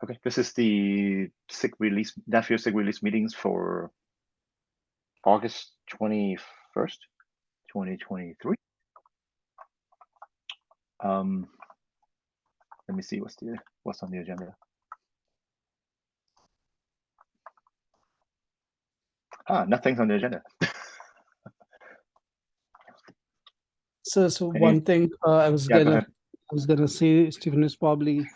Okay, this is the SIG release, Nephew SIG release meetings for August 21st, 2023. Let me see what's on the agenda. Nothing's on the agenda. So one thing I was gonna say, Stephen, is probably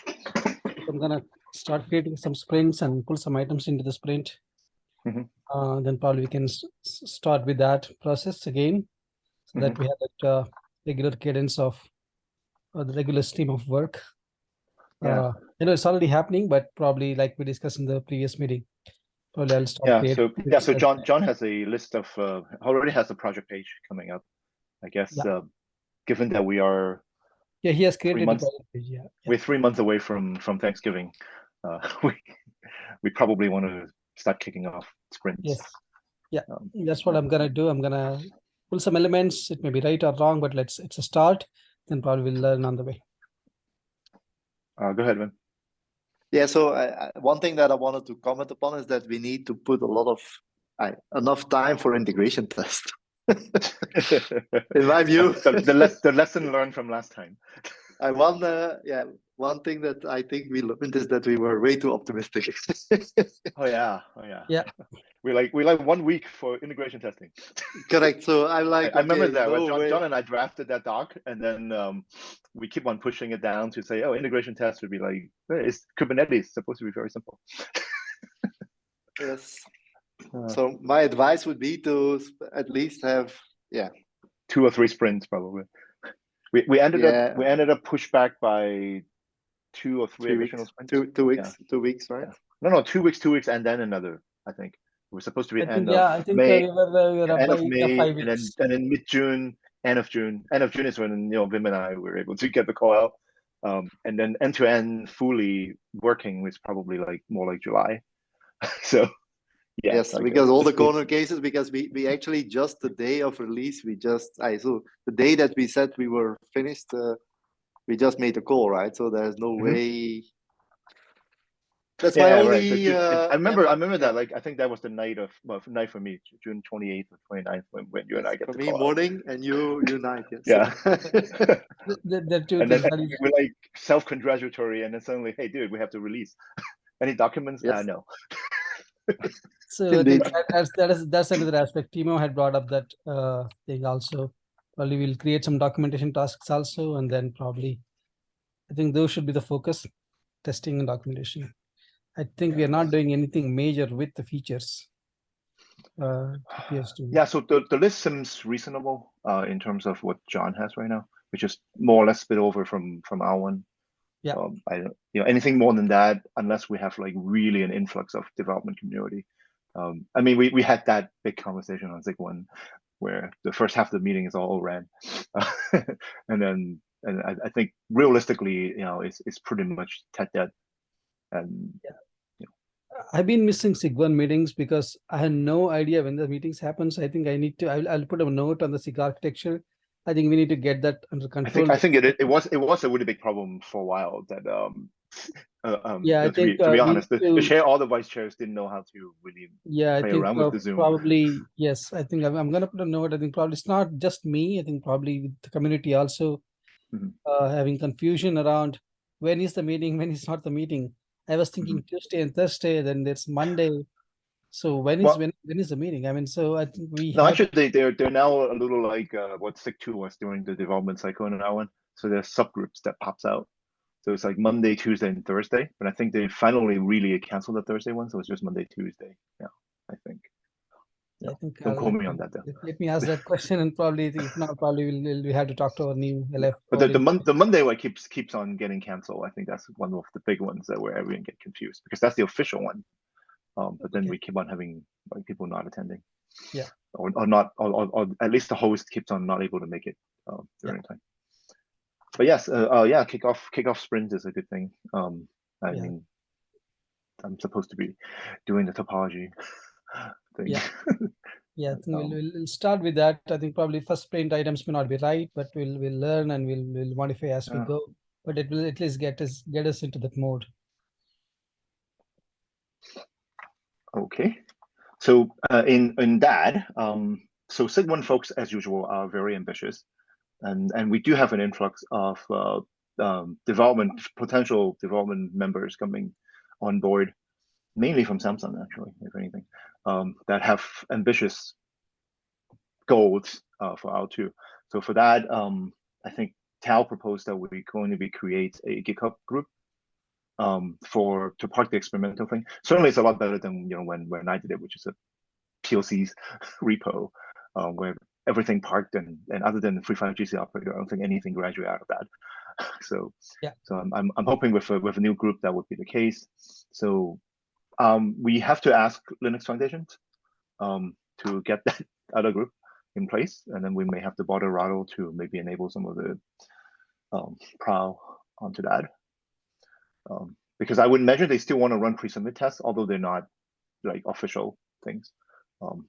I'm gonna start creating some sprints and pull some items into the sprint. Then probably we can start with that process again, so that we have that regular cadence of the regular stream of work. It's already happening, but probably like we discussed in the previous meeting, probably I'll start. So John has a list of already has a project page coming up, I guess. Given that we are he has created a project page. We're 3 months away from Thanksgiving. We probably want to start kicking off sprints. That's what I'm gonna do. I'm gonna pull some elements. It may be right or wrong, but it's a start. Then probably we'll learn on the way. Go ahead, Vin. Yeah, so one thing that I wanted to comment upon is that we need to put a lot of enough time for integration test. In my view, the lesson learned from last time. One thing that I think we learned is that we were way too optimistic. Oh yeah. We like 1 week for integration testing. Correct. So I'm like, I remember that when John and I drafted that doc, and then we keep on pushing it down to say, oh, integration tests would be like, it's Kubernetes supposed to be very simple. Yes. So my advice would be to at least have 2 or 3 sprints probably. We ended up pushed back by 2 or 3 additional sprints. 2 weeks. 2 weeks, right? Yeah. No, 2 weeks, and then another. I think it was supposed to be end of May, we were end of May, 5 weeks. and then mid-June, end of June is when Vim and I were able to get the call out, and then end-to-end fully working was probably more like July. So. Yes, because all the corner cases, because we actually just the day of release, so the day that we said we were finished, we just made a call, right? So there's no way. That's my only. Right. So I remember that. I think that was the night for me, June 28th or 29th, when you and I get for the me call morning out. And you night. Yes. Yeah. the two and then we're self-congratulatory, and then suddenly, hey, dude, we have to release. Any documents? Yes. No. So I think that's another aspect. Timo had brought up that thing also. Probably we'll create some documentation tasks also, and then probably I think those should be the focus, testing and documentation. I think we are not doing anything major with the features. Yeah, so the list seems reasonable in terms of what John has right now, which is more or less spit over from our one. Yeah. I don't, anything more than that, unless we have really an influx of development community. I mean, we had that big conversation on SIG 1 where the first half of the meeting is all ran, and I think realistically, it's pretty much dead. And I've been missing SIG 1 meetings because I had no idea when the meetings happen. So I think I need to. I'll put a note on the SIG architecture. I think we need to get that under control. I think it was a really big problem for a while that to be honest, the chair, all the vice chairs didn't know how to really play around with the Zoom. Probably yes. I think I'm gonna put a note. I think probably it's not just me. I think probably with the community also having confusion around when is the meeting, when is not the meeting. I was thinking Tuesday and Thursday, then there's Monday. So when is the meeting? I mean, so I think actually they're now a little like what SIG 2 was during the development cycle in that one. So there's subgroups that pops out. So it's like Monday, Tuesday, and Thursday. But I think they finally really canceled the Thursday one, so it's just Monday, Tuesday. Yeah, I think. I think don't quote me on that though. Let me ask that question, and probably if not, probably we have to talk to our new LF. But the Monday one keeps on getting canceled. I think that's one of the big ones where everyone get confused because that's the official one. But then we keep on having people not attending. Yeah. Or not, or at least the host keeps on not able to make it during time. But yes, kickoff sprint is a good thing. I mean, I'm supposed to be doing the topology thing. Yeah, I think we'll start with that. I think probably first sprint items may not be right, but we'll learn and we'll modify as we go. But it will at least get us into that mode. Okay. So in that, so SIG1 folks, as usual, are very ambitious. And we do have an influx of potential development members coming on board, mainly from Samsung, actually, if anything, that have ambitious goals for R2. So for that, I think Tal proposed that we're going to create a GitHub group to park the experimental thing. Certainly, it's a lot better than when I did it, which is a POC's repo where everything parked and other than the 3.5 GC operator, I don't think anything graduated out of that. So yeah, so I'm hoping with a new group that would be the case. So we have to ask Linux Foundations to get that other group in place, and then we may have to bother Rattle to maybe enable some of the PROW onto that. Because I would imagine they still want to run pre-submit tests, although they're not like official things.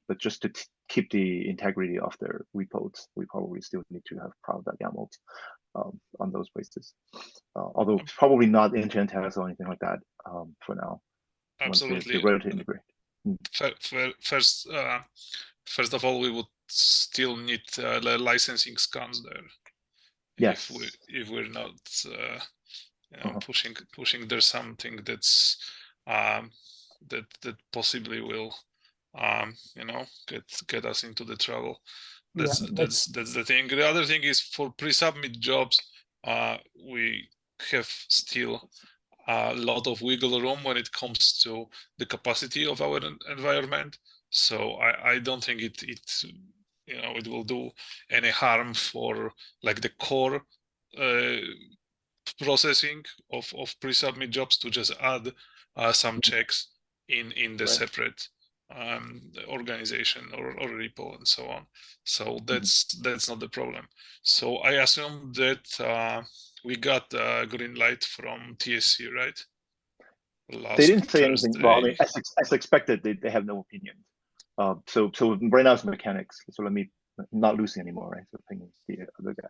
But just to keep the integrity of their repos, we probably still need to have proud.yaml on those places. Although probably not end-to-end tests or anything like that for now. Absolutely. Once they're ready to integrate. First of all, we would still need the licensing scans there. Yes. If we're not pushing there's something that's that possibly will get us into the trouble. That's the thing. The other thing is for pre-submit jobs, we have still a lot of wiggle room when it comes to the capacity of our environment. So I don't think it will do any harm for like the core processing of pre-submit jobs to just add some checks in the separate organization or repo and so on. So that's not the problem. So I assume that we got a green light from TSC, right? They didn't say anything. Well, I mean, as expected, they have no opinion. So right now it's mechanics. So let me not Lucy anymore, right? So ping the other guy.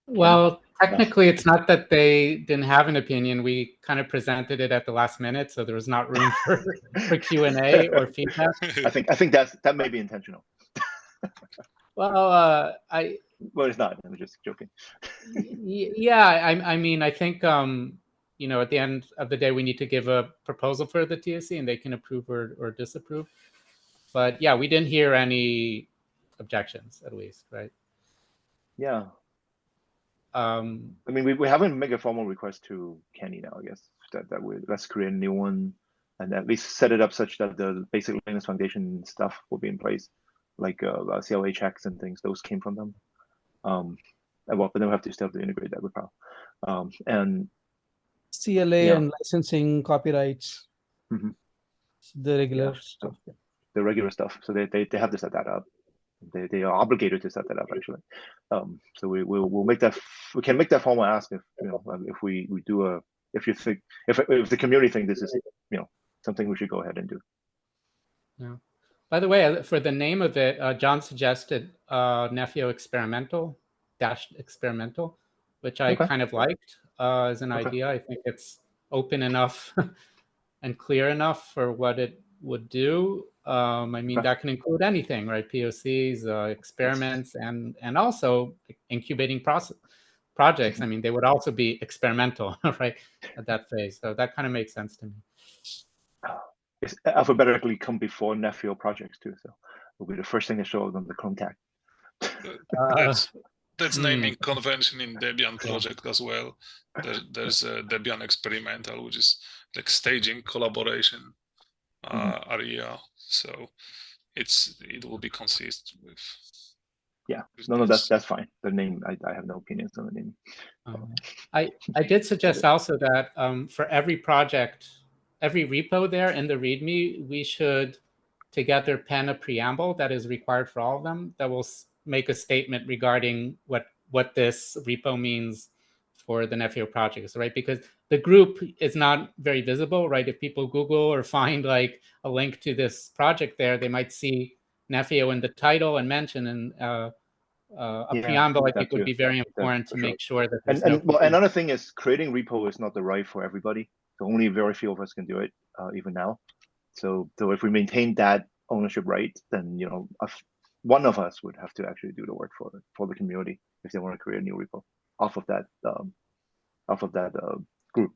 Well, technically, it's not that they didn't have an opinion. We kind of presented it at the last minute, so there was not room for Q&A or feedback. I think that may be intentional. Well, Well, it's not. I'm just joking. Yeah, I mean, I think at the end of the day, we need to give a proposal for the TSC, and they can approve or disapprove. But yeah, we didn't hear any objections, at least, right? Yeah. I mean, we haven't made a formal request to Kenny now, I guess, that let's create a new one and at least set it up such that the basic Linux Foundation stuff will be in place, like CLA checks and things. Those came from them. But then we have to still have to integrate that with PROW. And CLA and licensing, copyrights, the regular stuff. The regular stuff. So they have to set that up. They are obligated to set that up actually. So we'll make that. We can make that formal ask if we do if the community think this is something we should go ahead and do. Yeah. By the way, for the name of it, John suggested Nefio Experimental, which I kind of liked as an idea. I think it's open enough and clear enough for what it would do. I mean, that can include anything, right? POCs, experiments, and also incubating projects. I mean, they would also be experimental, right, at that phase. So that kind of makes sense to me. It's alphabetically come before Nefio projects too, so it'll be the first thing to show on the Chrome tag. That's naming convention in Debian project as well. There's a Debian experimental, which is like staging collaboration area. So it will be consistent with. Yeah, no, that's fine. The name, I have no opinions on the name. I did suggest also that for every project, every repo there in the README, we should together pen a preamble that is required for all of them that will make a statement regarding what this repo means for the Nefio projects, right? Because the group is not very visible, right? If people Google or find like a link to this project there, they might see Nefio in the title and mention, and a preamble I think would be very important to make sure that there's well, another thing is creating repo is not the right for everybody. So only very few of us can do it even now. So if we maintain that ownership right, then one of us would have to actually do the work for the community if they want to create a new repo off of that group,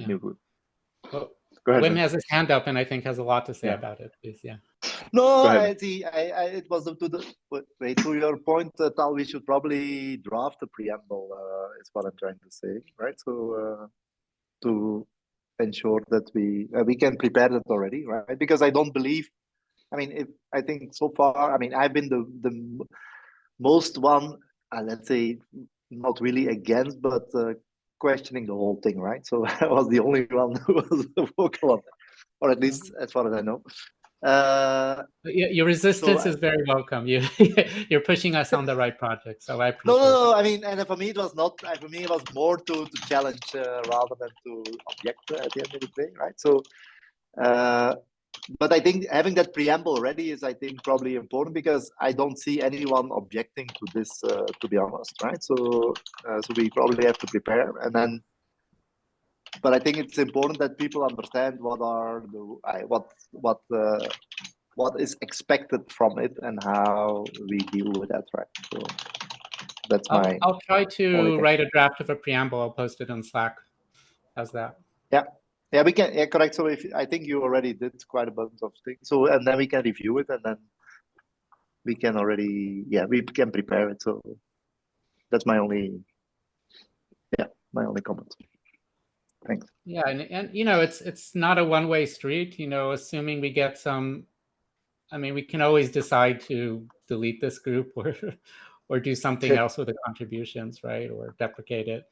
new group. Well, go ahead. Wim has his hand up and I think has a lot to say about it. Please, No, I see. It was to your point, Tal. We should probably draft a preamble. Is what I'm trying to say, right? So to ensure that we can prepare that already, right? Because I don't believe. I mean, I think so far. I mean, I've been the most one. Let's say not really against, but questioning the whole thing, right? So I was the only one who was vocal on it, or at least as far as I know. Your resistance is very welcome. You're pushing us on the right project, so I appreciate no. I mean, and for me it was not. For me it was more to challenge rather than to object at the end of the day, right? So, but I think having that preamble already is, I think, probably important because I don't see anyone objecting to this, to be honest, right? So, so we probably have to prepare, and then. But I think it's important that people understand what are what is expected from it and how we deal with that, right? So that's my. I'll try to write a draft of a preamble. I'll post it on Slack. How's that? Yeah, we can. Yeah, correct. So I think you already did quite a bunch of things. So and then we can review it, and then we can already we can prepare it. So that's my only comment. Thanks. Yeah, and it's not a one-way street. Assuming we get some. I mean, we can always decide to delete this group or do something else with the contributions, right? Or deprecate it.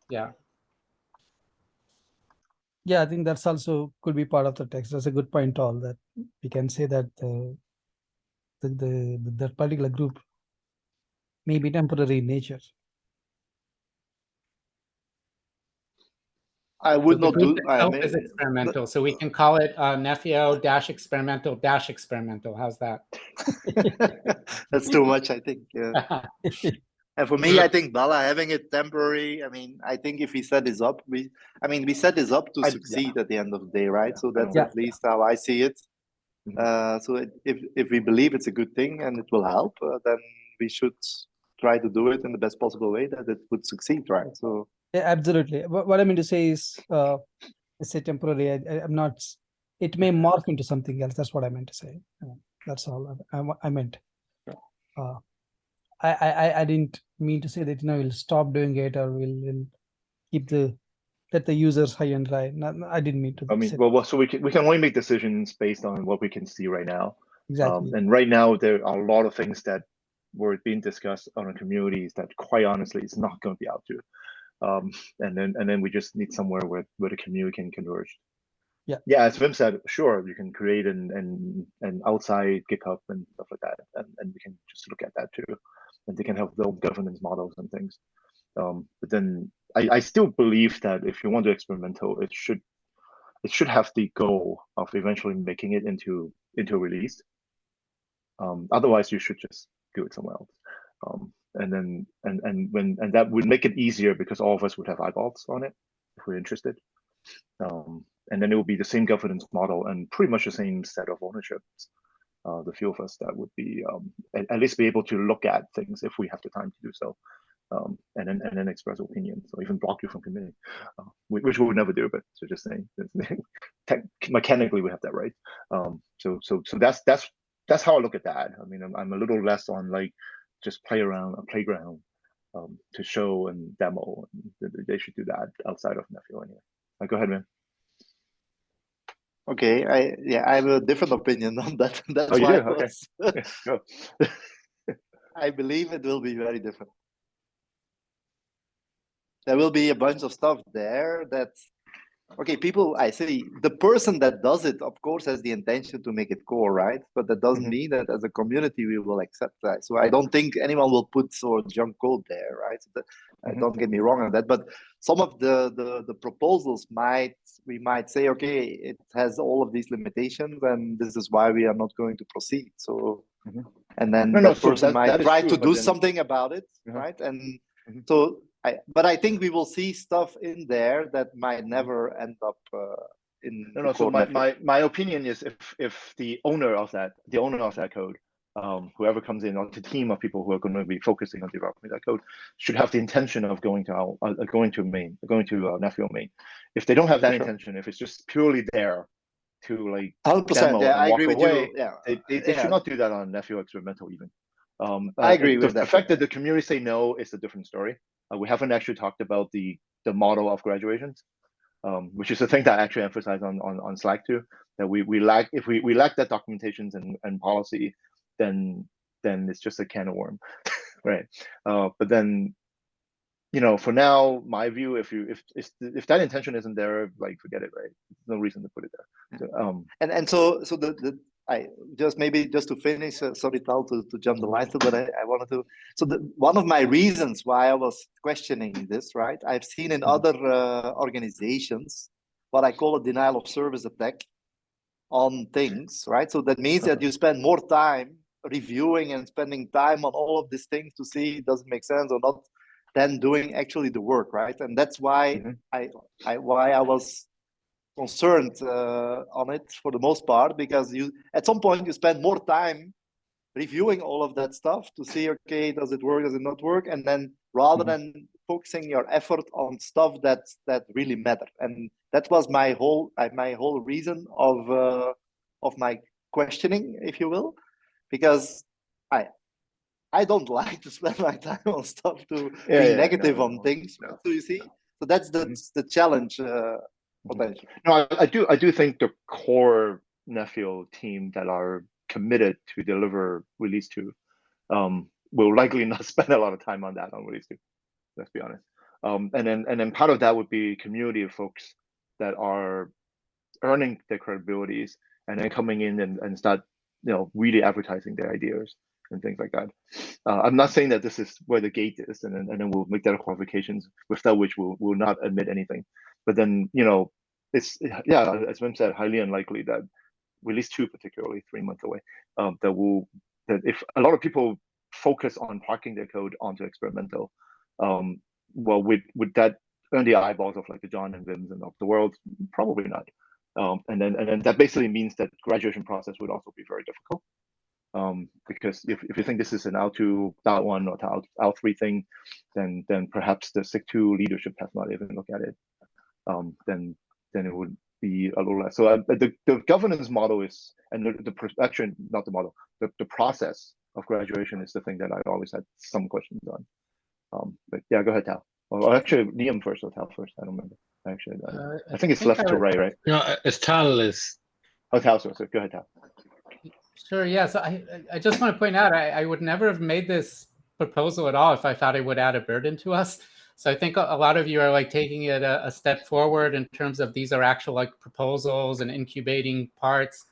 Yeah. Yeah, I think that's also could be part of the text. That's a good point, all that we can say that that particular group may be temporary in nature. I would not do. Is experimental, so we can call it Nephio-experimental-experimental. How's that? That's too much, I think. Yeah. And for me, I think Bala having it temporary. I mean, I think if we set this up, we set this up to succeed at the end of the day, right? So that's at least how I see it. So if we believe it's a good thing and it will help, then we should try to do it in the best possible way that it would succeed, right? So. Yeah, absolutely. What I mean to say is, it's a temporary. I'm not. It may morph into something else. That's what I meant to say. That's all I meant. I didn't mean to say that we'll stop doing it or we'll keep let the users high and dry. No, I didn't mean to. I mean, so we can only make decisions based on what we can see right now. Exactly. And right now there are a lot of things that were being discussed on the communities that, quite honestly, it's not going to be out to. And then we just need somewhere where the community can converge. Yeah, as Wim said, sure, you can create an outside GitHub and stuff like that, and we can just look at that too, and they can have their own governance models and things. But then I still believe that if you want to experimental, it should have the goal of eventually making it into a release. Otherwise, you should just do it somewhere else. And that would make it easier because all of us would have eyeballs on it if we're interested. And then it would be the same governance model and pretty much the same set of ownerships. The few of us that would be at least be able to look at things if we have the time to do so, and then express opinions or even block you from community, which we would never do. But so just saying, mechanically we have that right. So that's how I look at that. I mean, I'm a little less on like just play around a playground to show and demo. And they should do that outside of Nephio anyway. Go ahead, man. Okay, I have a different opinion on that. That's you why do? Okay. Go. I believe it will be very different. There will be a bunch of stuff there that, okay, people, I see the person that does it, of course, has the intention to make it core, right? But that doesn't mean that as a community we will accept that. So I don't think anyone will put junk code there, right? So don't get me wrong on that. But some of the proposals we might say, okay, it has all of these limitations, and this is why we are not going to proceed. So, and then that person might try to do something about it, right? And so. But I think we will see stuff in there that might never end up in no. So my opinion is if the owner of that code, whoever comes in, or the team of people who are going to be focusing on developing that code, should have the intention of going to Nephew main. If they don't have that intention, if it's just purely there to like 100%, yeah, I walk agree away, with you. Yeah, they should not do that on Nephew experimental even. I agree with the that. fact that the community say no is a different story. We haven't actually talked about the model of graduations, which is the thing that I actually emphasize on Slack too. That we lack, if we lack that documentations and policy, then it's just a can of worm, right? But then, for now, my view, if that intention isn't there, like, forget it, right? There's no reason to put it there. So, so I just to finish, sorry, Tal, to jump the line, but I wanted to. So one of my reasons why I was questioning this, right? I've seen in other organizations what I call a denial of service attack on things, right? So that means that you spend more time reviewing and spending time on all of these things to see does it make sense or not, than doing actually the work, right? And that's why I was concerned on it for the most part, because you at some point you spend more time reviewing all of that stuff to see, okay, does it work, does it not work, and then rather than focusing your effort on stuff that really matter. And that was my whole reason of my questioning, if you will, because I don't like to spend my time on stuff to be negative on things. No. So you see, so that's the challenge. Potential. No, I do think the core Nephew team that are committed to deliver release 2 will likely not spend a lot of time on release 2. Let's be honest. And then part of that would be community of folks that are earning their credibilities and then coming in and start, really advertising their ideas and things like that. I'm not saying that this is where the gate is, and then we'll make that qualifications, without which we'll not admit anything. But then, it's, as Wim said, highly unlikely that release 2, particularly 3 months away, that if a lot of people focus on parking their code onto experimental, well, would that earn the eyeballs of like the John and Vims and of the world? Probably not. And then that basically means that graduation process would also be very difficult. Because if you think this is an L2, L1, or L3 thing, then perhaps the SIG2 leadership has not even looked at it. Then it would be a little less. So the governance model is, and actually not the model, the process of graduation is the thing that I always had some questions on. But yeah, go ahead, Tal. Well, actually, Liam first or Tal first. I don't remember. Actually, I think it's left to right, right? No, it's Tal is. Oh, Tal, so go ahead, Tal. Sure. Yeah. So I just want to point out, I would never have made this proposal at all if I thought it would add a burden to us. So I think a lot of you are like taking it a step forward in terms of these are actual like proposals and incubating parts.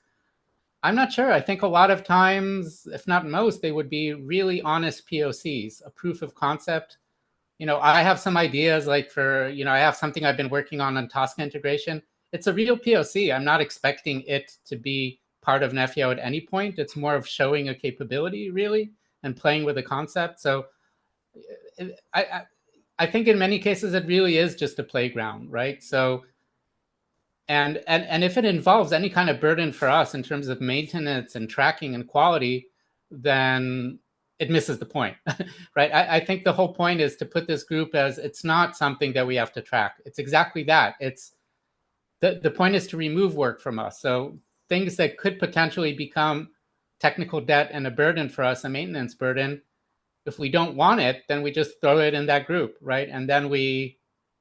I'm not sure. I think a lot of times, if not most, they would be really honest POCs, a proof of concept. I have some ideas like for, I have something I've been working on task integration. It's a real POC. I'm not expecting it to be part of Nephew at any point. It's more of showing a capability really and playing with a concept. So I think in many cases it really is just a playground, right? So and if it involves any kind of burden for us in terms of maintenance and tracking and quality, then it misses the point, right? I think the whole point is to put this group as it's not something that we have to track. It's exactly that. It's the point is to remove work from us. So things that could potentially become technical debt and a burden for us, a maintenance burden, if we don't want it, then we just throw it in that group, right? And then we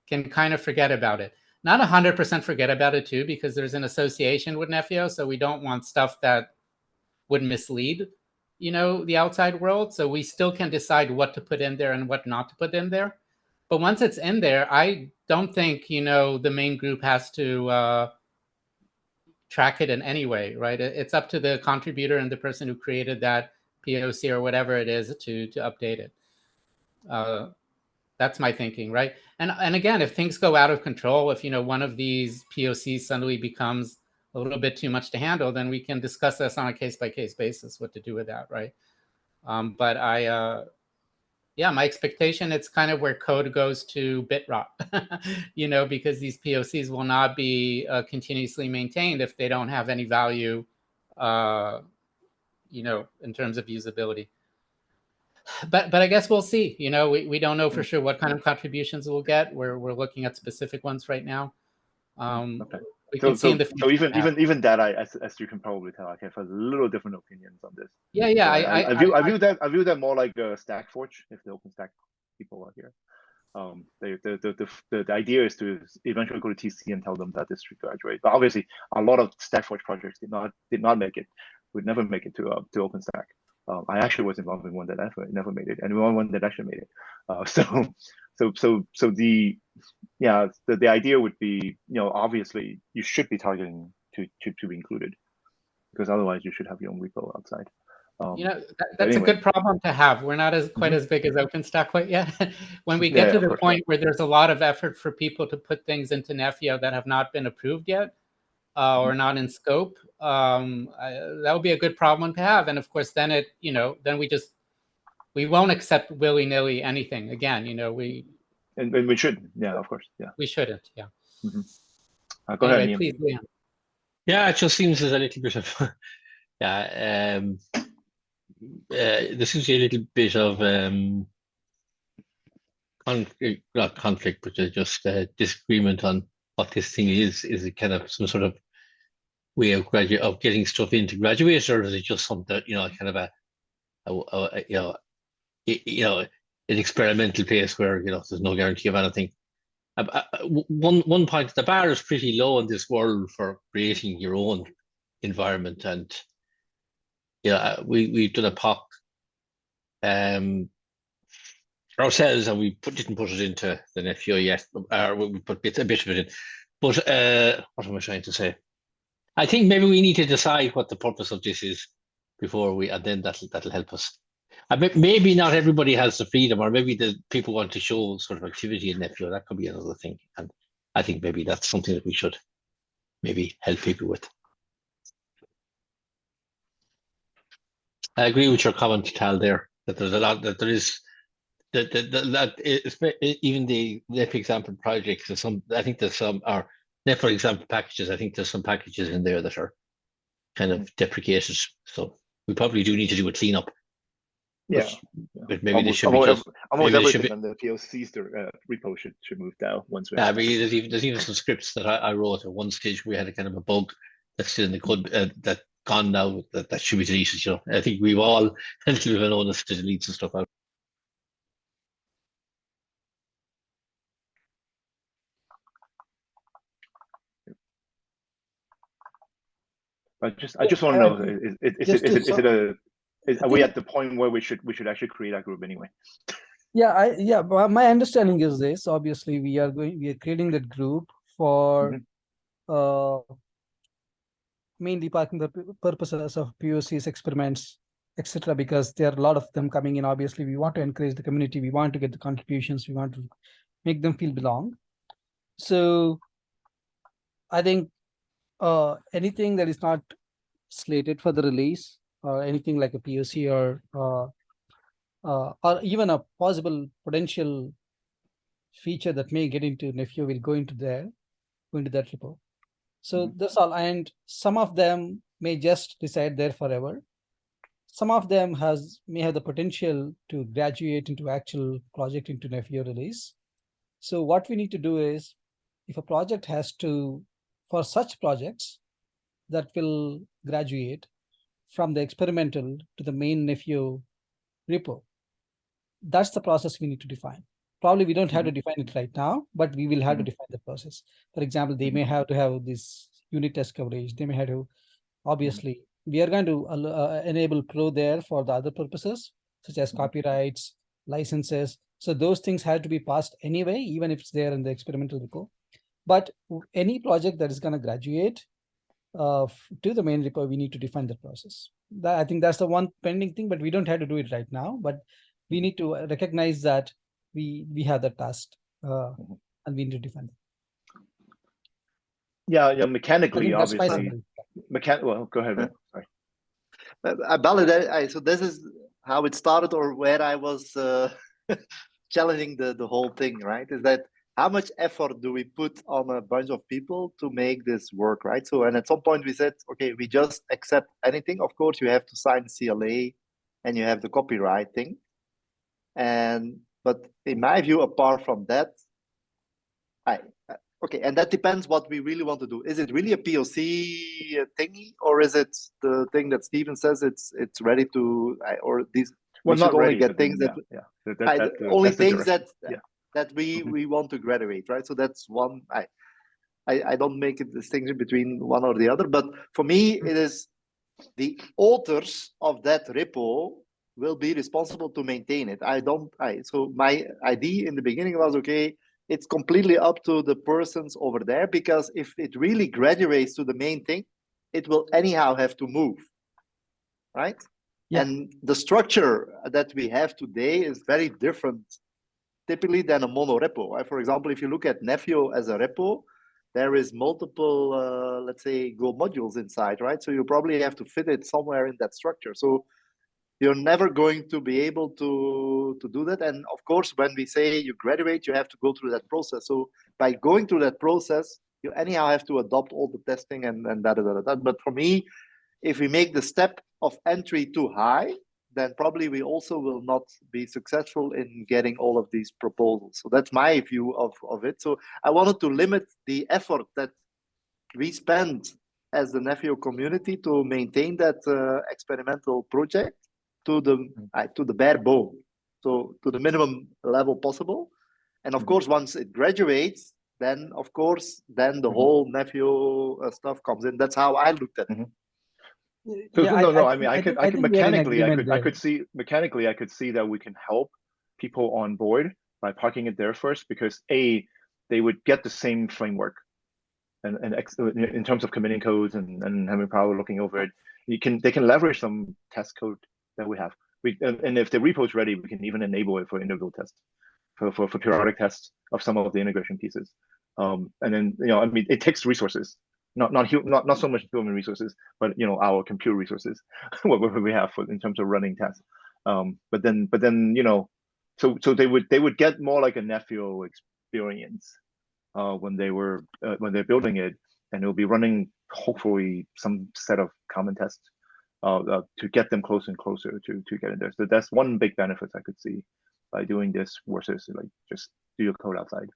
can kind of forget about it. Not 100% forget about it too, because there's an association with Nephew, so we don't want stuff that would mislead, the outside world. So we still can decide what to put in there and what not to put in there. But once it's in there, I don't think, the main group has to track it in any way, right? It's up to the contributor and the person who created that POC or whatever it is to update it. That's my thinking, right? And again, if things go out of control, if one of these POCs suddenly becomes a little bit too much to handle, then we can discuss this on a case-by-case basis, what to do with that, right? But yeah, my expectation, it's kind of where code goes to bit rot, you know, because these POCs will not be continuously maintained if they don't have any value, you know, in terms of usability. But I guess we'll see. You know, we don't know for sure what kind of contributions we'll get. We're looking at specific ones right now. Okay. We can see in the future. So even that, as you can probably tell, I have a little different opinions on this. Yeah, yeah. So I view that more like a Stack Forge, if the OpenStack people are here. The idea is to eventually go to TC and tell them that this should graduate. But obviously, a lot of Stack Forge projects did not make it. Would never make it to OpenStack. I actually was involved in one that never made it, and one that actually made it. So the idea would be, you know, obviously you should be targeting to be included, because otherwise you should have your own repo outside. You know, that's anyway, a good problem to have. We're not quite as big as OpenStack quite yet. When we get to the point where there's a lot of effort for people to put things into Nepio that have not been approved yet, or not in scope, that would be a good problem to have. And of course, then then we won't accept willy-nilly anything again. You know, and we shouldn't. Yeah, of course. Yeah, we shouldn't. Yeah. Go anyway, ahead, please, Leon. Yeah, it just seems there's a little bit of there seems to be a little bit of not conflict, but just disagreement on what this thing is. Is it kind of some sort of way of getting stuff into graduate, or is it just something, you know, kind of an experimental place where, you know, there's no guarantee of anything? One point, the bar is pretty low in this world for creating your own environment, and we've done a POC ourselves, and we didn't put it into the Nepio yet, or we put a bit of it in. But what am I trying to say? I think maybe we need to decide what the purpose of this is before and then that'll help us. Maybe not everybody has the freedom, or maybe the people want to show sort of activity in Nepio. That could be another thing, and I think maybe that's something that we should maybe help people with. I agree with your comment, Tal, there, that there's a lot, that there is, that even the Nepio example projects, I think there's some, or Nepio example packages, I think there's some packages in there that are kind of deprecated. So we probably do need to do a cleanup. Yeah, but maybe almost everything on the POCs repo should move down once we. There's even some scripts that I wrote at one stage. We had a kind of a bug that's still in the code that gone now that should be deleted. You know, I think we've all a little bit of an onus to delete some stuff out. I just want to know, are we at the point where we should actually create a group anyway? Yeah, but my understanding is this. Obviously, we are creating that group for mainly parking the purposes of POCs, experiments, etc. Because there are a lot of them coming in. Obviously, we want to encourage the community. We want to get the contributions. We want to make them feel belong. So I think anything that is not slated for the release, or anything like a POC or even a possible potential feature that may get into Nepio will go into that repo. So that's all. And some of them may just reside there forever. Some of them may have the potential to graduate into actual project into Nepio release. So what we need to do is, if a project has to, for such projects that will graduate from the experimental to the main Nepio repo, that's the process we need to define. Probably we don't have to define it right now, but we will have to define the process. For example, they may have to have this unit test coverage. They may have to, obviously, we are going to enable Pro there for the other purposes, such as copyrights, licenses. So those things have to be passed anyway, even if it's there in the experimental repo. But any project that is going to graduate to the main repo, we need to define the process. I think that's the one pending thing, but we don't have to do it right now. But we need to recognize that we have the task, and we need to define it. Yeah, mechanically, obviously. Well, go ahead, man. Sorry. I validate. So this is how it started, or where I was challenging the whole thing, right? Is that how much effort do we put on a bunch of people to make this work, right? So, and at some point we said, okay, we just accept anything. Of course, you have to sign CLA and you have the copyright thing. But in my view, apart from that, okay, and that depends what we really want to do. Is it really a POC thingy, or is it the thing that Steven says it's ready to, or these? Well, we not should only ready, get things then, that only that's the things direction. that we want to graduate, right? So that's one. I don't make a distinction between one or the other, but for me, it is the authors of that repo will be responsible to maintain it. So my idea in the beginning was, okay, it's completely up to the persons over there, because if it really graduates to the main thing, it will anyhow have to move, right? Yeah. And the structure that we have today is very different typically than a mono repo. For example, if you look at Nefio as a repo, there is multiple, let's say, Go modules inside, right? So you probably have to fit it somewhere in that structure. So you're never going to be able to do that. And of course, when we say you graduate, you have to go through that process. So by going through that process, you anyhow have to adopt all the testing and that. But for me, if we make the step of entry too high, then probably we also will not be successful in getting all of these proposals. So that's my view of it. So I wanted to limit the effort that we spend as the Nefio community to maintain that experimental project to the bare bone, so to the minimum level possible. And of course, once it graduates, then of course, then the whole Nefio stuff comes in. That's how I looked at it. So, yeah, no, I mean, I could mechanically, I could see that we can help people on board by parking it there first, because they would get the same framework, and in terms of committing codes and having power looking over it, they can leverage some test code that we have. And if the repo is ready, we can even enable it for individual tests, for periodic tests of some of the integration pieces. And then I mean, it takes resources. Not so much human resources, but our compute resources, what we have in terms of running tests. But then so they would get more like a Nefio experience when they're building it, and it'll be running hopefully some set of common tests to get them closer and closer to get in there. So that's one big benefit I could see by doing this versus like just do your code outside.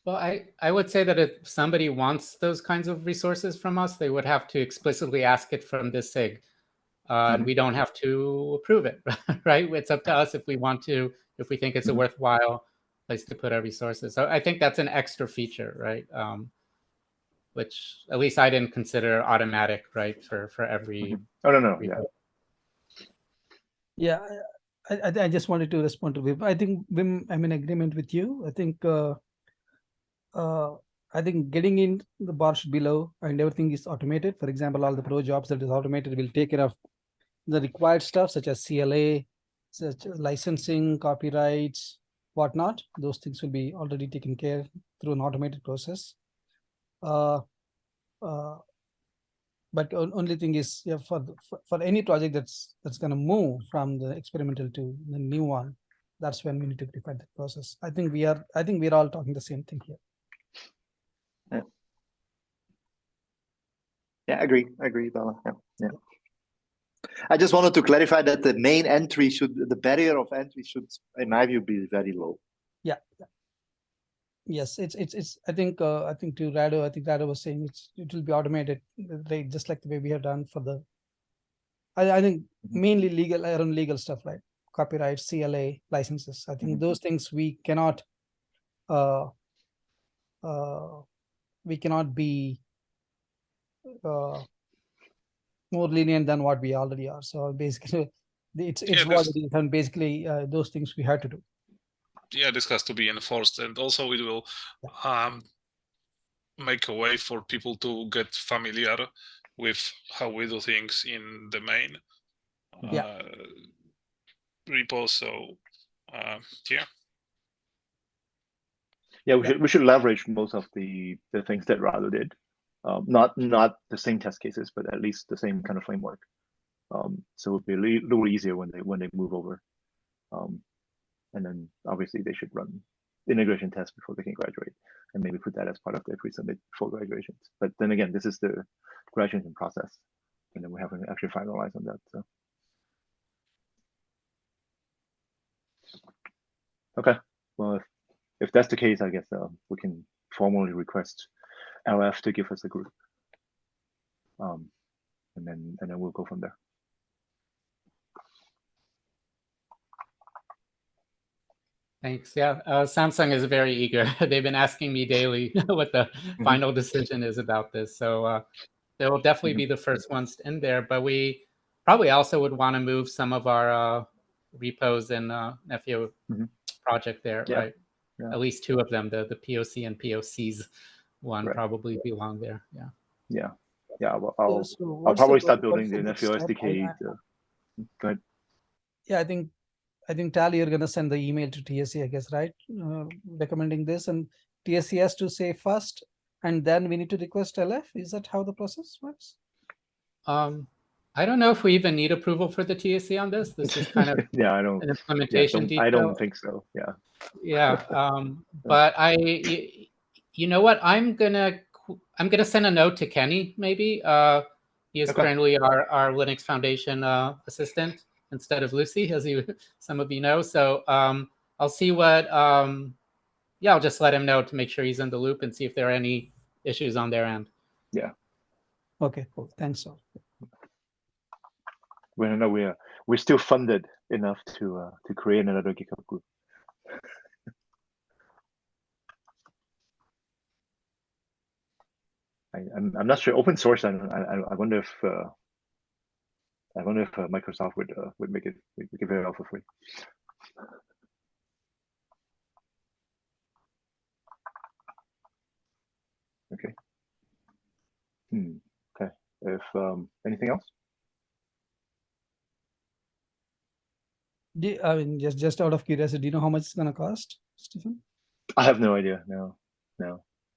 Well, I would say that if somebody wants those kinds of resources from us, they would have to explicitly ask it from this SIG. And we don't have to approve it, right? It's up to us if we want to, if we think it's a worthwhile place to put our resources. So I think that's an extra feature, right? Which at least I didn't consider automatic, right? For every. Oh, no, yeah. Yeah, I just wanted to respond to Wim. I think Wim, I'm in agreement with you. I think getting in the bar should be low and everything is automated. For example, all the pro jobs that is automated will take care of the required stuff such as CLA, such as licensing, copyrights, whatnot. Those things will be already taken care through an automated process. But only thing is, for any project that's going to move from the experimental to the new one, that's when we need to define the process. I think we're all talking the same thing here. Yeah, agree, Bella. Yeah. I just wanted to clarify that the main entry the barrier of entry should, in my view, be very low. Yeah. Yes, it's. I think to Rado, I think Rado was saying it will be automated, right? Just like the way we have done for the. I think mainly around legal stuff, right? Copyright, CLA, licenses. I think those things we cannot. We cannot be more lenient than what we already are. So basically, it's what it is, and basically those things we have to do. Yeah, this has to be enforced, and also it will make a way for people to get familiar with how we do things in the main repo. So we should leverage most of the things that Rado did. Not the same test cases, but at least the same kind of framework. So it'll be a little easier when they move over. and then obviously they should run integration tests before they can graduate, and maybe put that as part of their pre-submit for graduations. But then again, this is the graduation process, and then we haven't actually finalized on that. So okay, well, if that's the case, I guess we can formally request LF to give us a group, and then we'll go from there. Thanks. Yeah, Samsung is very eager. They've been asking me daily what the final decision is about this. So they will definitely be the first ones in there. But we probably also would want to move some of our repos in Nephew project there, right? Yeah. At least two of them, the POC and POCs one probably belong there. Yeah. Well, I'll probably start building the Nephew SDK. Go ahead. Yeah, I think Tally, you're going to send the email to TSC, I guess, right? Recommending this, and TSC has to say first, and then we need to request LF. Is that how the process works? I don't know if we even need approval for the TSC on this. This is kind of an implementation detail. I don't think so. Yeah. Yeah. But you know what? I'm gonna send a note to Kenny. Maybe he is currently our Linux Foundation assistant instead of Lucy, as some of you know. So I'll see what. I'll just let him know to make sure he's in the loop and see if there are any issues on their end. Yeah. Okay. Cool. Thanks, sir. We're still funded enough to create another GitHub group. I'm not sure. Open source. I wonder if Microsoft would make it give it out for free. Okay. Okay. If anything else? I mean, just out of curiosity, do you know how much it's going to cost, Stephen? I have no idea. No.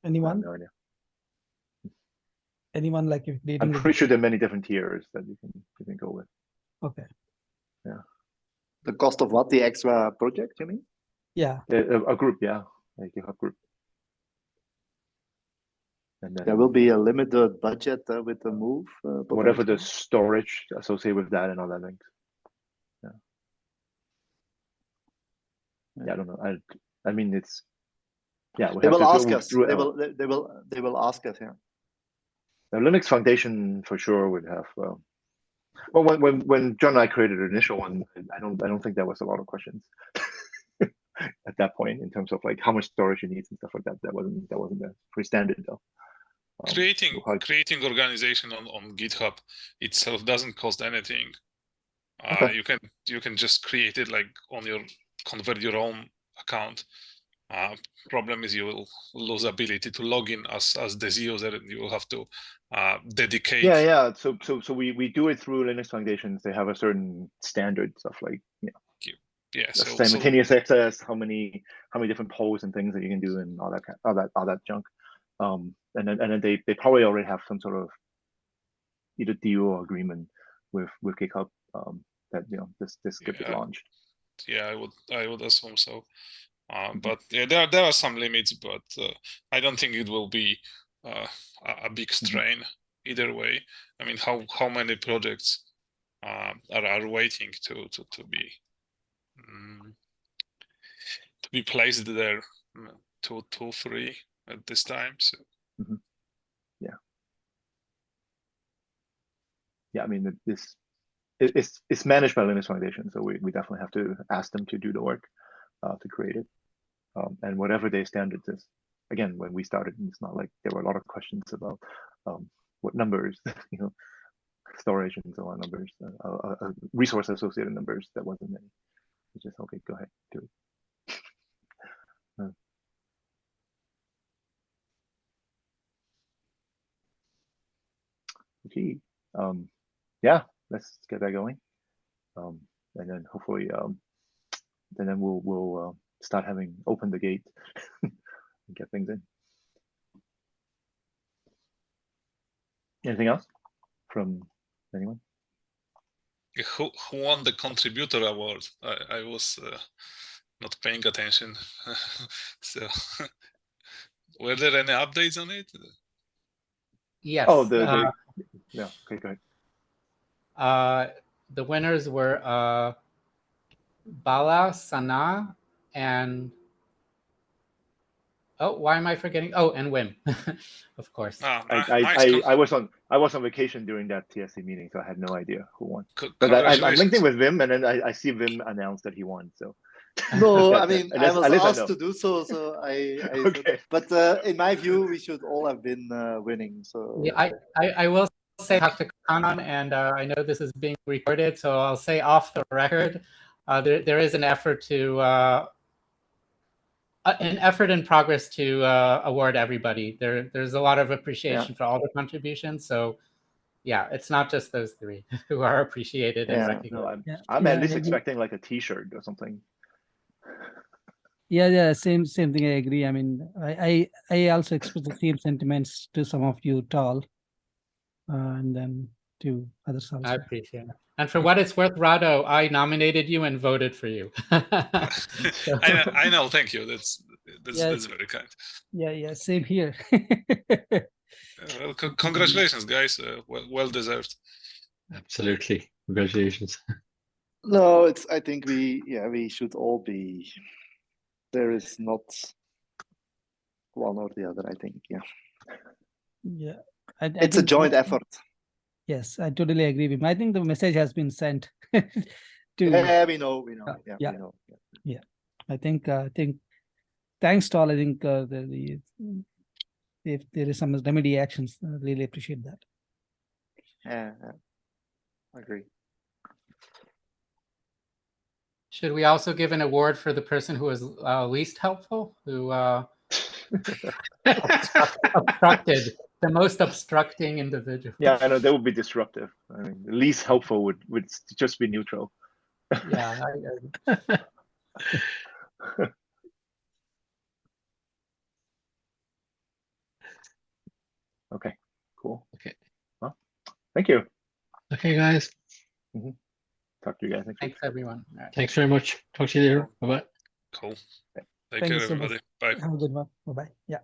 Anyone? I have no idea. Anyone like if I'm pretty sure there are many different tiers that you can go with. Okay. Yeah. The cost of what? The extra project, you mean? Yeah. A group, yeah. A GitHub group. And then, there will be a limited budget with the move. Whatever the storage associated with that and all that things. Yeah, I don't know. I mean, it's they will ask us. They will ask us. Yeah. The Linux Foundation for sure would have. Well, when John and I created the initial one, I don't think there was a lot of questions at that point in terms of like how much storage you need and stuff like that. That wasn't there. Pretty standard though. Creating organization on GitHub itself doesn't cost anything. You can just create it like convert your own account. Problem is you will lose ability to log in as the user, and you will have to dedicate. Yeah. So we do it through Linux Foundations. They have a certain standards of like simultaneous access, how many different polls and things that you can do, and all that junk. And then they probably already have some sort of either deal or agreement with GitHub that this could be launched. Yeah, I would assume so. But yeah, there are some limits, but I don't think it will be a big strain either way. I mean, how many projects are waiting to be placed there? 2, 3 at this time. So. Yeah. I mean, it's managed by Linux Foundation, so we definitely have to ask them to do the work to create it. And whatever their standards is. Again, when we started, it's not like there were a lot of questions about what numbers, storage and so on numbers, resource associated numbers. That wasn't any. It's just okay. Go ahead, do it. Okay. Yeah. Let's get that going. And then hopefully, then we'll start having open the gate and get things in. Anything else from anyone? Who won the contributor award? I was not paying attention. So, were there any updates on it? Yes. Oh, yeah. Okay, go ahead. The winners were Bala, Sana, and why am I forgetting? Oh, and Wim, of course. Nice. I was on vacation during that TSC meeting, so I had no idea who won. But I'm linked in with Wim, and then I see Wim announce that he won. So no, I mean I was asked I to do so, so I okay. But in my view, we should all have been winning. So yeah, I will say Dr. Kanan, and I know this is being recorded, so I'll say off the record, there is an effort to. An effort in progress to award everybody. There's a lot of appreciation for all the contributions. So, yeah, it's not just those three who are appreciated and recognized. No, I'm at least expecting like a T-shirt or something. Yeah, same thing. I agree. I mean, I also express the same sentiments to some of you, Tal, and then to others also. I appreciate it. And for what it's worth, Rado, I nominated you and voted for you. I know. Thank you. That's very kind. Yeah. Same here. Well, congratulations, guys. Well deserved. Absolutely, congratulations. No, I think we should all be. There is not one or the other. I think Yeah. It's a joint effort. Yes, I totally agree with him. I think the message has been sent. Yeah, we know. Yeah. We know. Yeah. I think thanks to all. I think if there is some remedy actions, I really appreciate that. Yeah, I agree. Should we also give an award for the person who was least helpful, who obstructed, the most obstructing individual? Yeah, I know that would be disruptive. I mean, the least helpful would just be neutral. Yeah. Okay, cool. Okay. Well, thank you. Okay, guys. Talk to you guys next week. Thanks, everyone. Right. Thanks very much. Talk to you later. Bye-bye. Cool. Take Thank care, you so much. everybody. Bye. Have a good one. Bye-bye. Yeah.